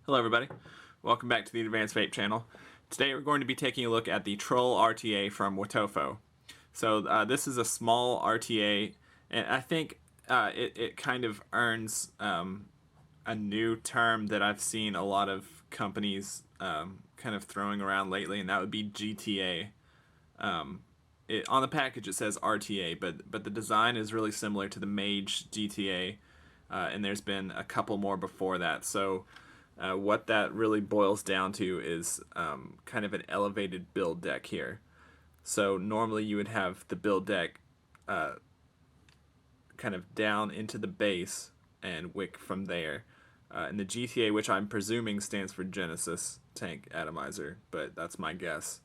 Hello everybody, welcome back to the AdvancedVape channel. Today we're going to be taking a look at the TROLL RTA from WOTOFO. So this is a small RTA, and I think it kind of earns a new term that I've seen a lot of companies kind of throwing around lately, and that would be GTA. On the package it says RTA, but the design is really similar to the Mage GTA, and there's been a couple more before that. So what that really boils down to is kind of an elevated build deck here. So normally you would have the build deck kind of down into the base and WICK from there. And the GTA, which I'm presuming stands for Genesis Tank Atomizer, but that's my guess.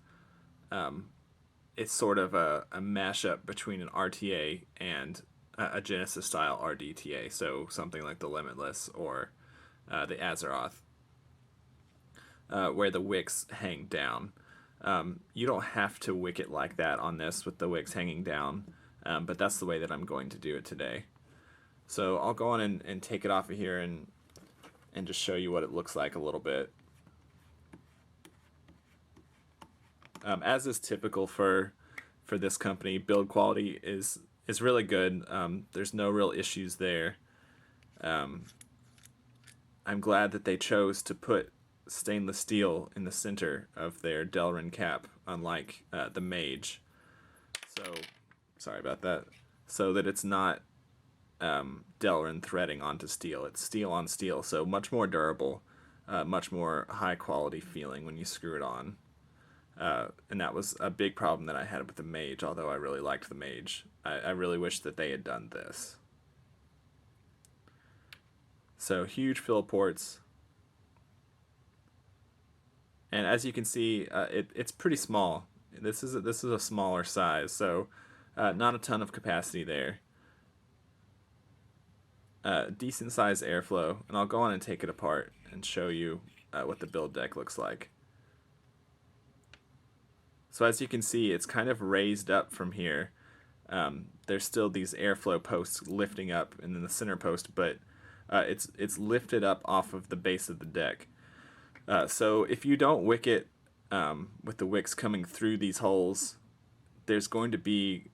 It's sort of a mashup between an RTA and a Genesis style RDTA, so something like the Limitless or the Azeroth, where the wicks hang down. You don't have to wick it like that on this with the wicks hanging down, but that's the way that I'm going to do it today. So I'll go on and take it off of here and just show you what it looks like a little bit. As is typical for this company, build quality is really good. There's no real issues there. I'm glad that they chose to put stainless steel in the center of their Delrin cap, unlike the Mage. So, sorry about that. So that it's not Delrin threading onto steel. It's steel on steel, so much more durable, much more high quality feeling when you screw it on. And that was a big problem that I had with the Mage, although I really liked the Mage. I really wish that they had done this. So huge fill ports, and as you can see, it's pretty small. This is a smaller size, so not a ton of capacity there. Decent size airflow, and I'll go on and take it apart and show you what the build deck looks like. So as you can see, it's kind of raised up from here. There's still these airflow posts lifting up, and then the center post, but it's lifted up off of the base of the deck. So if you don't wick it with the wicks coming through these holes, there's going to be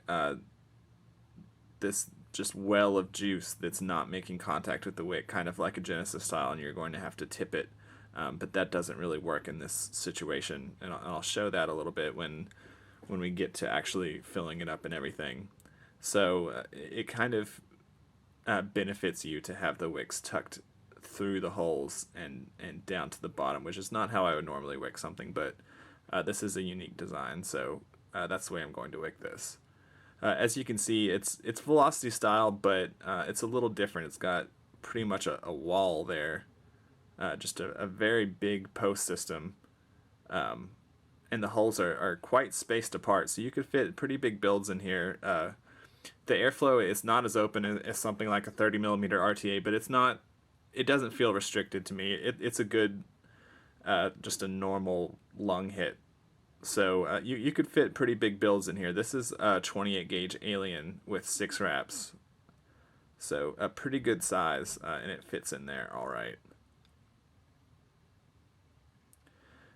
this just well of juice that's not making contact with the wick, kind of like a Genesis style, and you're going to have to tip it. But that doesn't really work in this situation, and I'll show that a little bit when we get to actually filling it up and everything. So it kind of benefits you to have the wicks tucked through the holes and down to the bottom, which is not how I would normally wick something, but this is a unique design, so that's the way I'm going to wick this. As you can see, it's velocity style, but it's a little different. It's got pretty much a wall there, just a very big post system, and the holes are quite spaced apart, so you could fit pretty big builds in here. The airflow is not as open as something like a 30mm RTA, but it doesn't feel restricted to me. It's a good, just a normal lung hit. So you could fit pretty big builds in here. This is a 28 gauge Alien with 6 wraps. So a pretty good size, and it fits in there all right.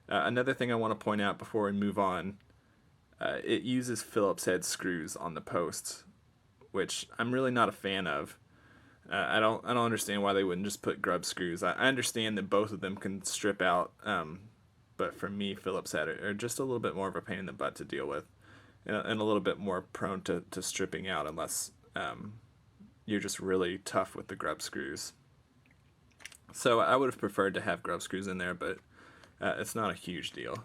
Another thing I want to point out before we move on, it uses Phillips head screws on the posts, which I'm really not a fan of. I don't understand why they wouldn't just put grub screws. I understand that both of them can strip out, but for me, Phillips head are just a little bit more of a pain in the butt to deal with, and a little bit more prone to stripping out unless you're just really tough with the grub screws. So I would have preferred to have grub screws in there, but it's not a huge deal.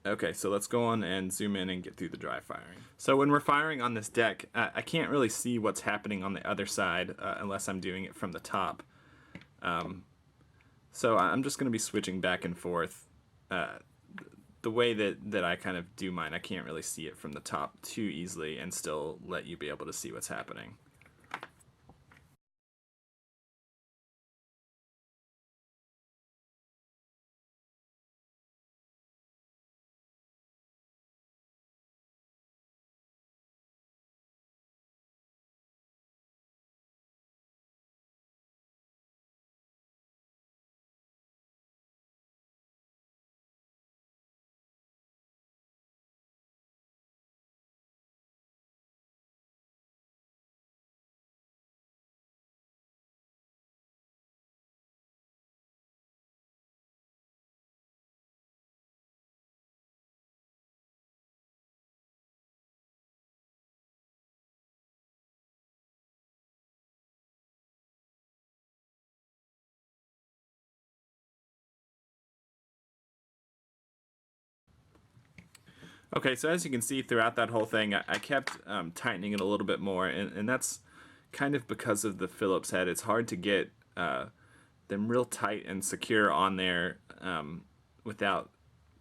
Okay, so let's go on and zoom in and get through the dry firing. So when we're firing on this deck, I can't really see what's happening on the other side unless I'm doing it from the top. So I'm just going to be switching back and forth. The way that I kind of do mine, I can't really see it from the top too easily and still let you be able to see what's happening. Okay, so as you can see throughout that whole thing, I kept tightening it a little bit more, and that's kind of because of the Phillips head. It's hard to get them real tight and secure on there without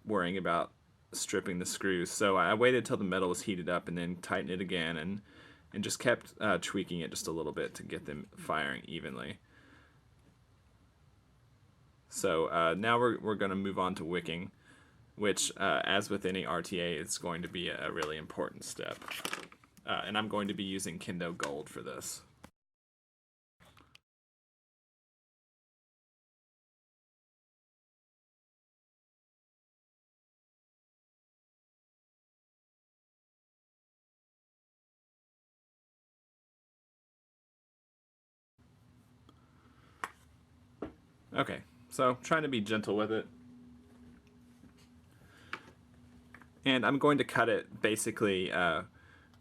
worrying about stripping the screws. So I waited till the metal was heated up and then tightened it again, and just kept tweaking it just a little bit to get them firing evenly. So now we're going to move on to wicking, which, as with any RTA, is going to be a really important step. And I'm going to be using Kendo Gold for this. Okay, so trying to be gentle with it. And I'm going to cut it basically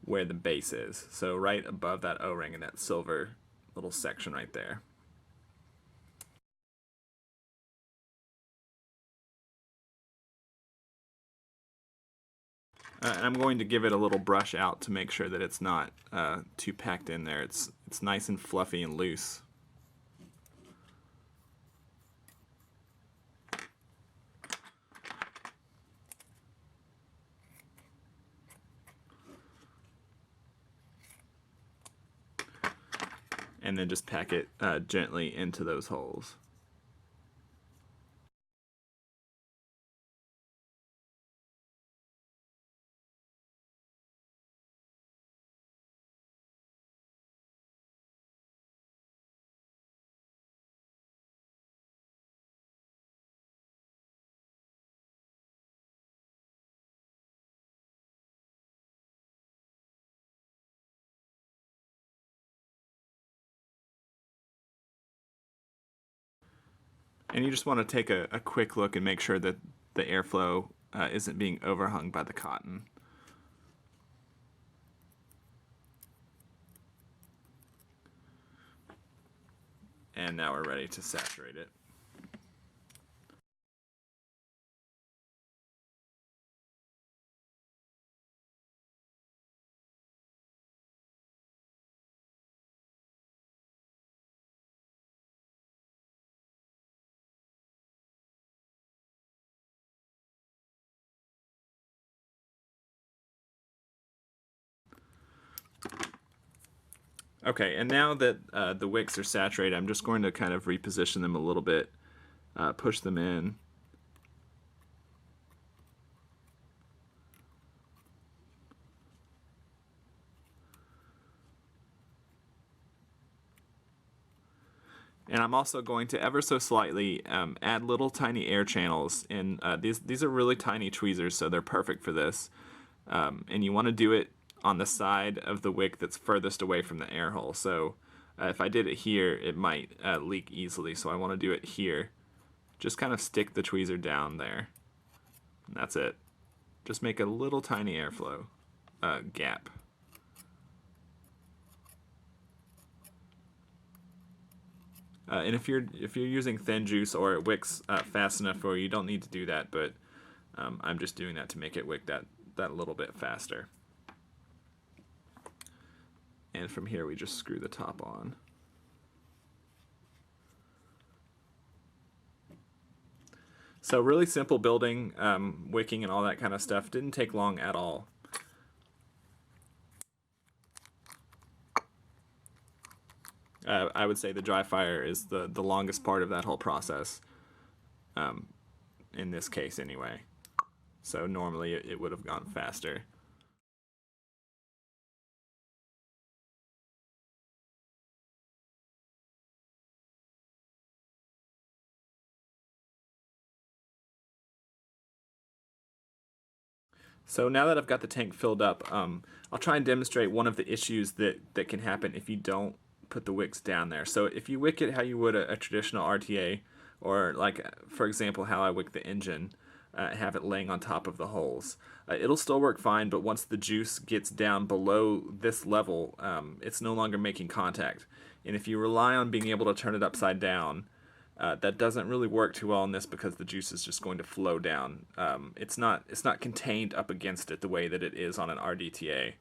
where the base is. So right above that O-ring in that silver little section right there. And I'm going to give it a little brush out to make sure that it's not too packed in there. It's nice and fluffy and loose. And then just pack it gently into those holes. And you just want to take a quick look and make sure that the airflow isn't being overhung by the cotton. And now we're ready to saturate it. Okay, and now that the wicks are saturated, I'm just going to kind of reposition them a little bit, push them in. And I'm also going to ever so slightly add little tiny air channels. And these are really tiny tweezers, so they're perfect for this. And you want to do it on the side of the wick that's furthest away from the air hole. So if I did it here, it might leak easily. So I want to do it here. Just kind of stick the tweezer down there. And that's it. Just make a little tiny airflow gap. And if you're using thin juice or it wicks fast enough where you don't need to do that, but I'm just doing that to make it wick that little bit faster. And from here we just screw the top on. So really simple building, wicking and all that kind of stuff. Didn't take long at all. I would say the dry fire is the longest part of that whole process, in this case anyway. So normally it would have gone faster. So now that I've got the tank filled up, I'll try and demonstrate one of the issues that can happen if you don't put the wicks down there. So if you wick it how you would a traditional RTA, or like, for example, how I wick the engine, have it laying on top of the holes, it'll still work fine, but once the juice gets down below this level, it's no longer making contact. And if you rely on being able to turn it upside down, That doesn't really work too well in this because the juice is just going to flow down. It's not contained up against it the way that it is on an RDTA.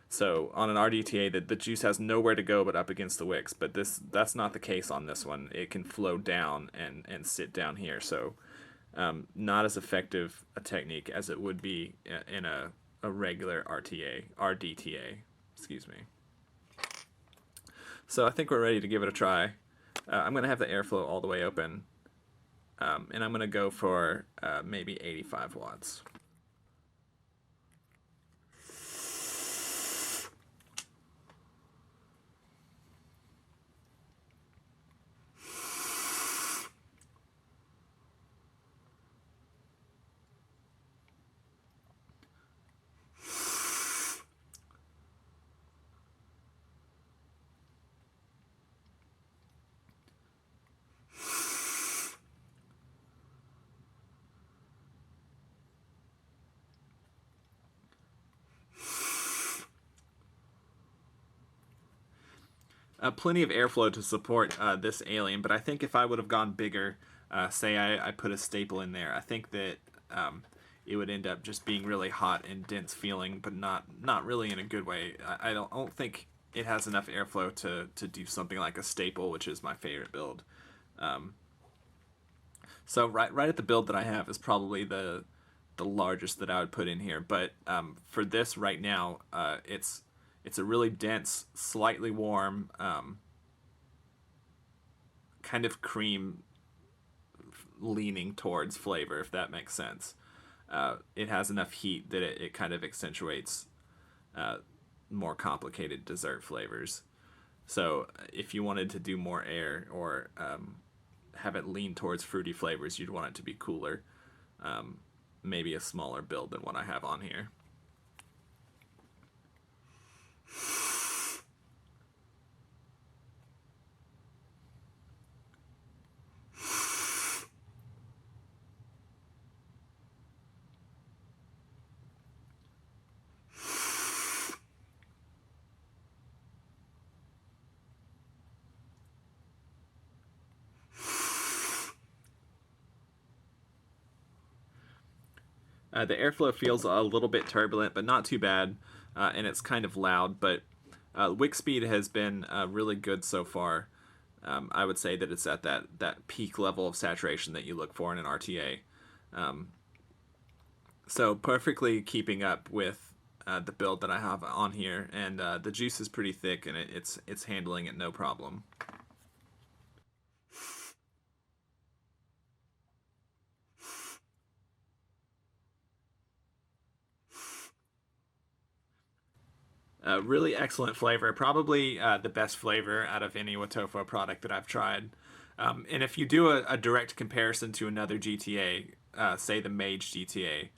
So on an RDTA, the juice has nowhere to go but up against the wicks. But that's not the case on this one. It can flow down and sit down here. So not as effective a technique as it would be in a regular RDTA. Excuse me. So I think we're ready to give it a try. I'm going to have the airflow all the way open, and I'm going to go for maybe 85 watts. Plenty of airflow to support this alien, but I think if I would have gone bigger, say I put a staple in there, I think that it would end up just being really hot and dense feeling, but not really in a good way. I don't think it has enough airflow to do something like a staple, which is my favorite build. So right at the build that I have is probably the largest that I would put in here, but for this right now, it's a really dense, slightly warm, kind of cream leaning towards flavor, if that makes sense. It has enough heat that it kind of accentuates more complicated dessert flavors. So if you wanted to do more air or have it lean towards fruity flavors, you'd want it to be cooler. Maybe a smaller build than what I have on here. The airflow feels a little bit turbulent, but not too bad, and it's kind of loud, but wick speed has been really good so far. I would say that it's at that peak level of saturation that you look for in an RTA. So perfectly keeping up with the build that I have on here, and the juice is pretty thick, and it's handling it no problem. Really excellent flavor, probably the best flavor out of any WOTOFO product that I've tried. And if you do a direct comparison to another GTA, say the Mage GTA,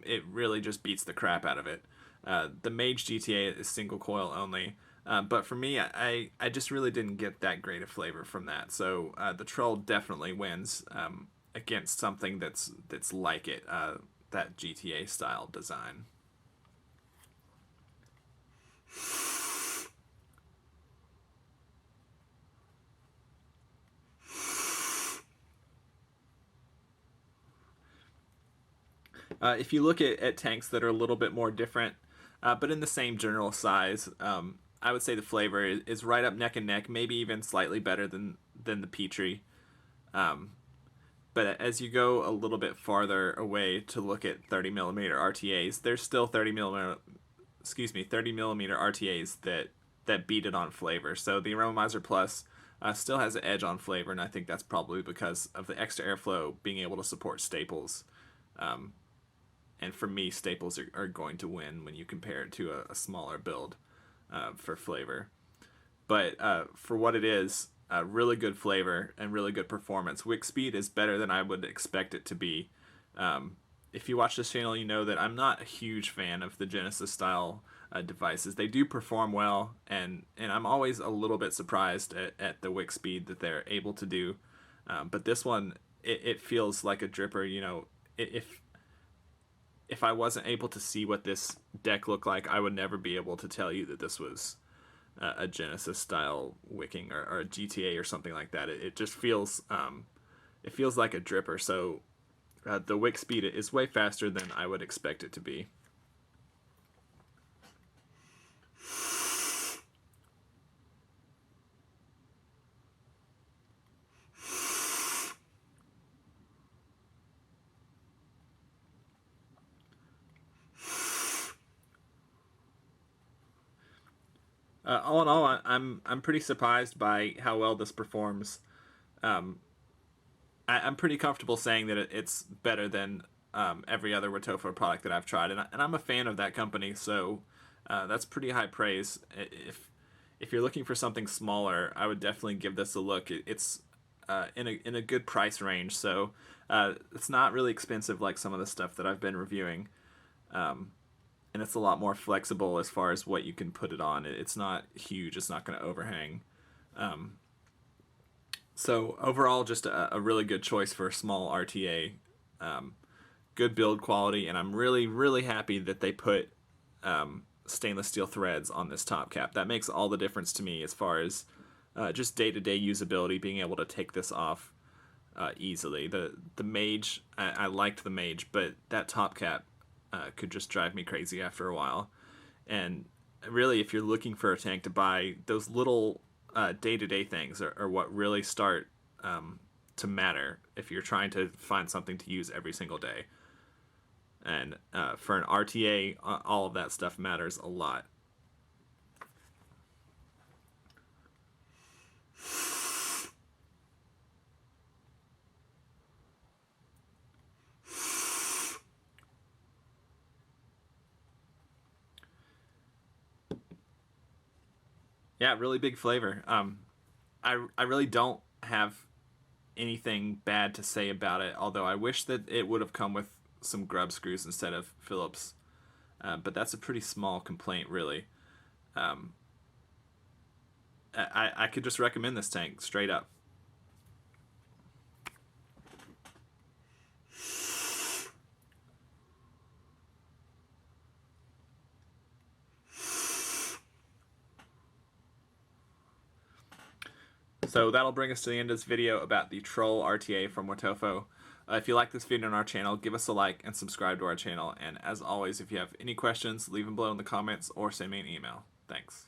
it really just beats the crap out of it. The Mage GTA is single coil only, but for me, I just really didn't get that great a flavor from that. So the Troll definitely wins against something that's like it, that GTA style design. If you look at tanks that are a little bit more different, but in the same general size, I would say the flavor is right up neck and neck, maybe even slightly better than the Petrie. But as you go a little bit farther away to look at 30 millimeter RTAs, there's still 30 millimeter RTAs that beat it on flavor. So the Aromizer Plus still has an edge on flavor, and I think that's probably because of the extra airflow being able to support staples. And for me, staples are going to win when you compare it to a smaller build for flavor. But for what it is, really good flavor and really good performance. Wick speed is better than I would expect it to be. If you watch this channel, you know that I'm not a huge fan of the Genesis style devices. They do perform well, and I'm always a little bit surprised at the wick speed that they're able to do. But this one, it feels like a dripper. You know, if I wasn't able to see what this deck looked like, I would never be able to tell you that this was a Genesis style wicking or a GTA or something like that. It just feels it feels like a dripper. So the wick speed is way faster than I would expect it to be. All in all, I'm pretty surprised by how well this performs. Um, I'm pretty comfortable saying that it's better than every other WOTOFO product that I've tried, and I'm a fan of that company, so that's pretty high praise. If you're looking for something smaller, I would definitely give this a look. It's in a good price range, so it's not really expensive like some of the stuff that I've been reviewing. And it's a lot more flexible as far as what you can put it on. It's not huge. It's not going to overhang. So overall, just a really good choice for a small RTA. Good build quality, and I'm really happy that they put stainless steel threads on this top cap. That makes all the difference to me as far as just day-to-day usability, being able to take this off easily. The Mage, I liked the Mage, but that top cap could just drive me crazy after a while. And really, if you're looking for a tank to buy, those little day-to-day things are what really start to matter if you're trying to find something to use every single day. And for an RTA, all of that stuff matters a lot. Yeah, really big flavor. I really don't have anything bad to say about it, although I wish that it would have come with some grub screws instead of Phillips. But that's a pretty small complaint, really. I could just recommend this tank straight up. So that'll bring us to the end of this video about the TROLL RTA from WOTOFO. If you like this video on our channel, give us a like and subscribe to our channel. And as always, if you have any questions, leave them below in the comments or send me an email. Thanks.